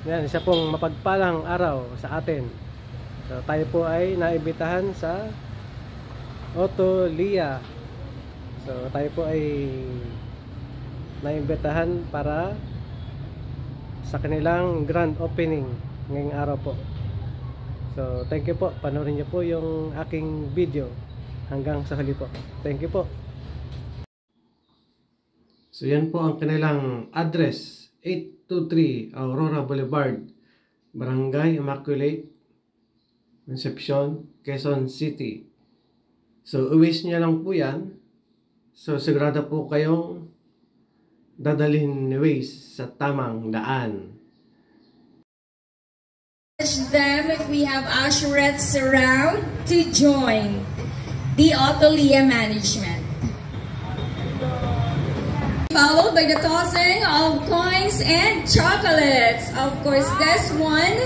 Yan, isa pong mapagpalang araw sa atin. So, tayo po ay naimbitahan sa Autolia. So, tayo po ay naimbitahan para sa kanilang grand opening ngayong araw po. So, thank you po. Panoorin niyo po yung aking video hanggang sa huli po. Thank you po. So, yan po ang kanilang address. 823 Aurora Boulevard, Barangay Immaculate Concepcion, Quezon City. So, uwis niya lang po yan. So, sigurado po kayong dadalhin ni Waze sa tamang daan. Them if we have usherettes around to join the Autolia management. Followed by the tossing of coins and chocolates. Of course, this one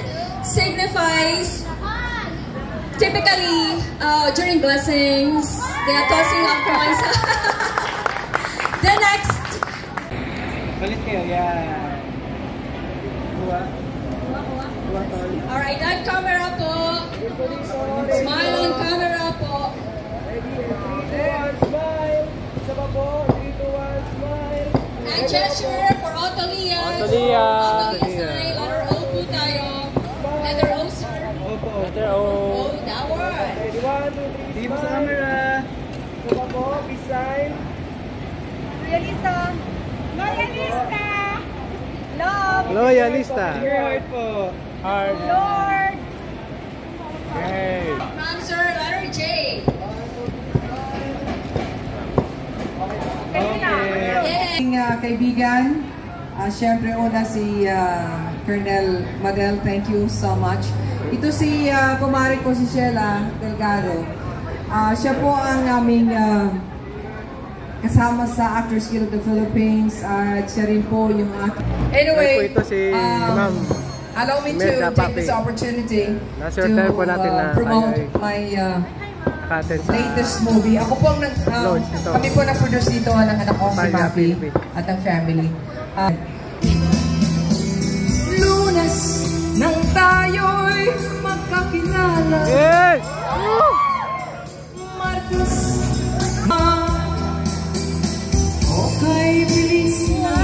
signifies typically during blessings, the tossing of coins. The next. Balik kayo, yeah. Alright, on camera po. Smile on camera po. Ready, 3, 2, 1, smile. Isa pa po, 3, 2, 1, smile. And gesture for Autolia. Autolia. Sign. Letter O po tayo. Letter O, sir. Opo. Letter O. Oh, that one. Ready, 1, 2, 3, smile. Sa camera. Isa pa po, peace sign. Loyalista. Loyalista. Love. Loyalista. Heart po. Heart. Lord. Okay. Ma'am, sir, letter J. Kaibigan, syempre una si Colonel Madel, thank you so much. Ito si kumare ko si Sheila Delgado. Siya po ang aming kasama sa Actors Guild of the Philippines at siya rin po yung aking... Anyway, ito si Ma'am. Allow me to take this opportunity to promote my latest movie. Ako po ang kami po nag-produce dito ng anak ko si Papi at ang family. Lunes nang tayo'y magkakilala. Yes! Martes okay, bilis na.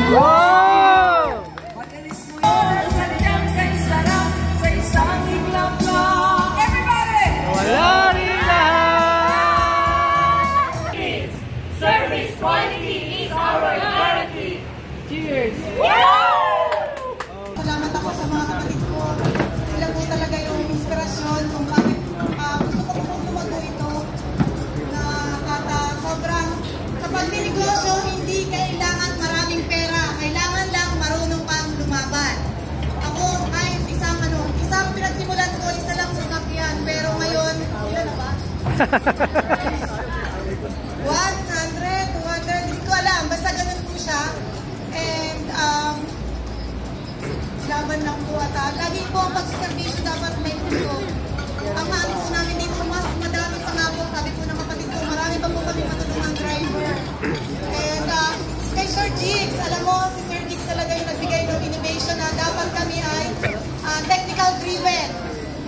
Wow! Madalis mo yun, sadyang kay sarap sa isang iglap lang. Everybody! Wala rin Service quality is our guarantee. Cheers! Salamat ako sa mga kapatid ko. Sila po talaga yung inspirasyon kung bakit gusto ko pong tumago ito. Na sobrang sa pagninegosyo, hindi kailangan maraming pera. Kailangan lang marunong kang lumaban. Ako, kahit isang pinagsimulan ko, isa lang sasakyan. Pero ngayon, ilan na ba? 100, 200, hindi ko alam. Basta ganun po siya. And, laban lang po at lagi po ang pagsaservisyo dapat may puso. Ang ano po namin dito, mas madami pa nga po. Sabi po ng kapatid ko, marami pa po kami matulungang driver. And, kay Sir Jigs, alam mo, si Sir Jigs talaga yung nagbigay ng innovation na dapat kami ay technical driven.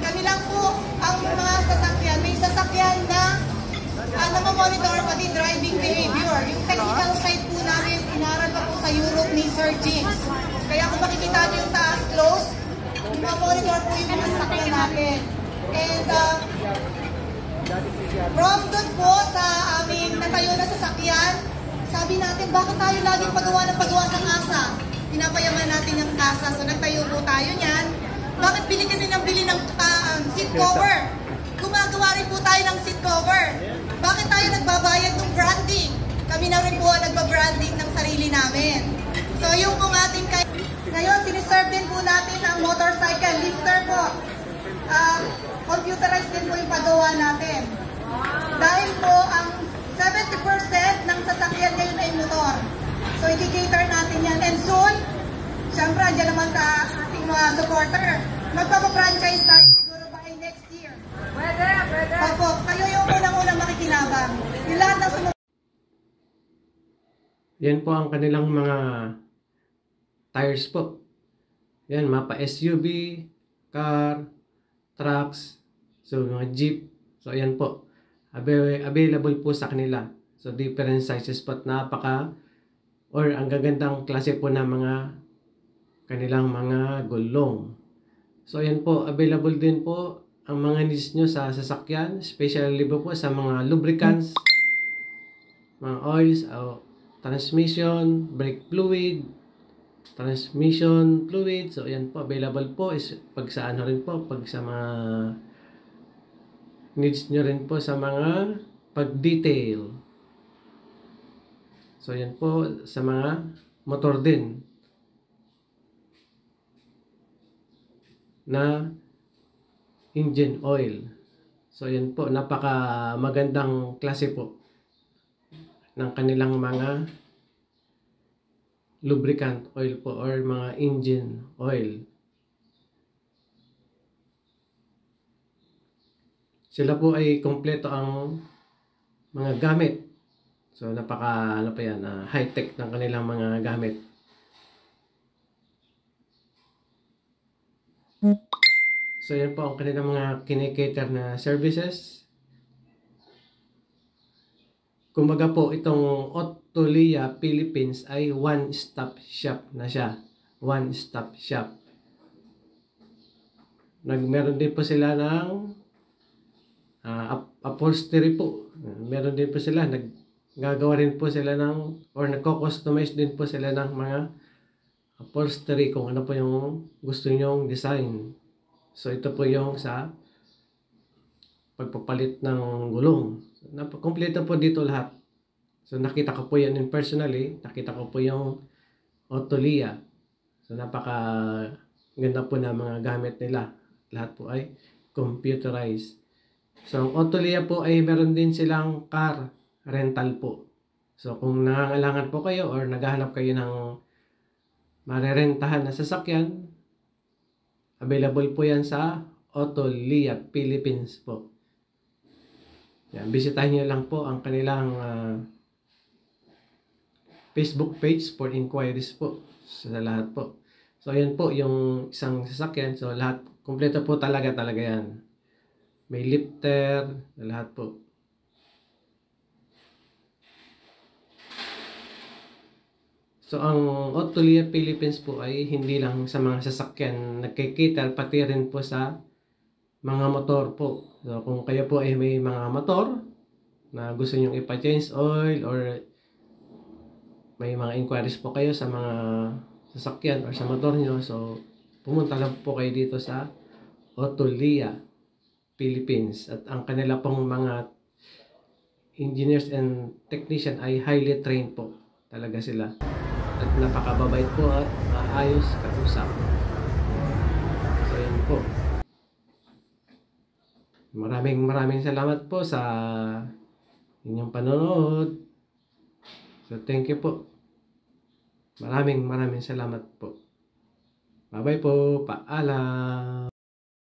Kami lang po ang mga sasakyan. May sasakyan na namamonitor pati driving behavior. Yung technical side po namin, inaral pa po sa Europe ni Sir James. Kaya kung makikita nyo yung taas close, namamonitor po yung mga sasakyan natin. And from doon po sa aming natayo na sasakyan, sabi natin, bakit tayo laging pagawa sa kasa? Pinapayaman natin yung kasa. So nagtayo po tayo niyan. Bakit bili ka din ng seat cover? Gumagawa rin po tayo ng seat cover. Bakit tayo nagbabayad ng branding? Kami na rin po ang nagbabranding ng sarili namin. So yung pong ating ngayon, siniserve din po natin ang motorcycle lifter po. Computerized din po yung paggawa natin. Dahil po ang 70% ng sasakyan ngayon ay motor. So i-cater natin yan. And soon, syempre, andyan naman sa ating mga supporter. Magpapafranchise tayo siguro by next year. Pwede. Opo, kayo yung unang-unang makikinabang. Yung lahat ng sumunod. Yan po ang kanilang mga tires po. Yan, mapa SUV, car, trucks, so mga jeep. So ayan po, available po sa kanila. So different sizes po at ang gagandang klase po ng mga kanilang mga gulong. So ayan po, available din po ang mga needs nyo sa sasakyan, especially po sa mga lubricants, mga oils, transmission, brake fluid, transmission fluid. So ayan po, available po is pag sa ano rin po, pag sa mga needs nyo rin po sa mga pag-detail. So ayan po sa mga motor din na engine oil. So ayan po, napaka magandang klase po ng kanilang mga lubricant oil po or mga engine oil. Sila po ay kompleto ang mga gamit. So napaka high-tech ng kanilang mga gamit. So yan po ang kanilang mga kinikater na services. Kumbaga po itong Autolia Philippines ay one-stop shop na siya. One-stop shop. Meron din po sila ng upholstery po. Meron din po sila, gagawa rin po sila nagko-customize din po sila ng mga upholstery kung ano po yung gusto nyong design. So ito po yung sa pagpapalit ng gulong. Kompleto po dito lahat. So nakita ko po yan personally. Nakita ko po yung Autolia. So napaka ganda po na mga gamit nila. Lahat po ay computerized. So ang Autolia po ay meron din silang car rental po. So kung nangangailangan po kayo or naghahanap kayo ng marerentahan na sasakyan, available po yan sa Autolia Philippines po. Yan, bisitahin nyo lang po ang kanilang Facebook page for inquiries po sa lahat po. So ayan po yung isang sasakyan. So lahat, kompleto po talaga yan. May lifter, lahat po. So ang Autolia Philippines po ay hindi lang sa mga sasakyan nagkikater, pati rin po sa mga motor po. So kung kayo po ay may mga motor na gusto nyong ipa-change oil or may mga inquiries po kayo sa mga sasakyan or sa motor nyo, so pumunta lang po kayo dito sa Autolia Philippines. At ang kanila pong mga engineers and technician ay highly trained po talaga sila. At napakababait po at maayos kausap. So yun po. Maraming salamat po sa inyong panonood. So thank you po. Maraming salamat po. Bye bye po. Paalam.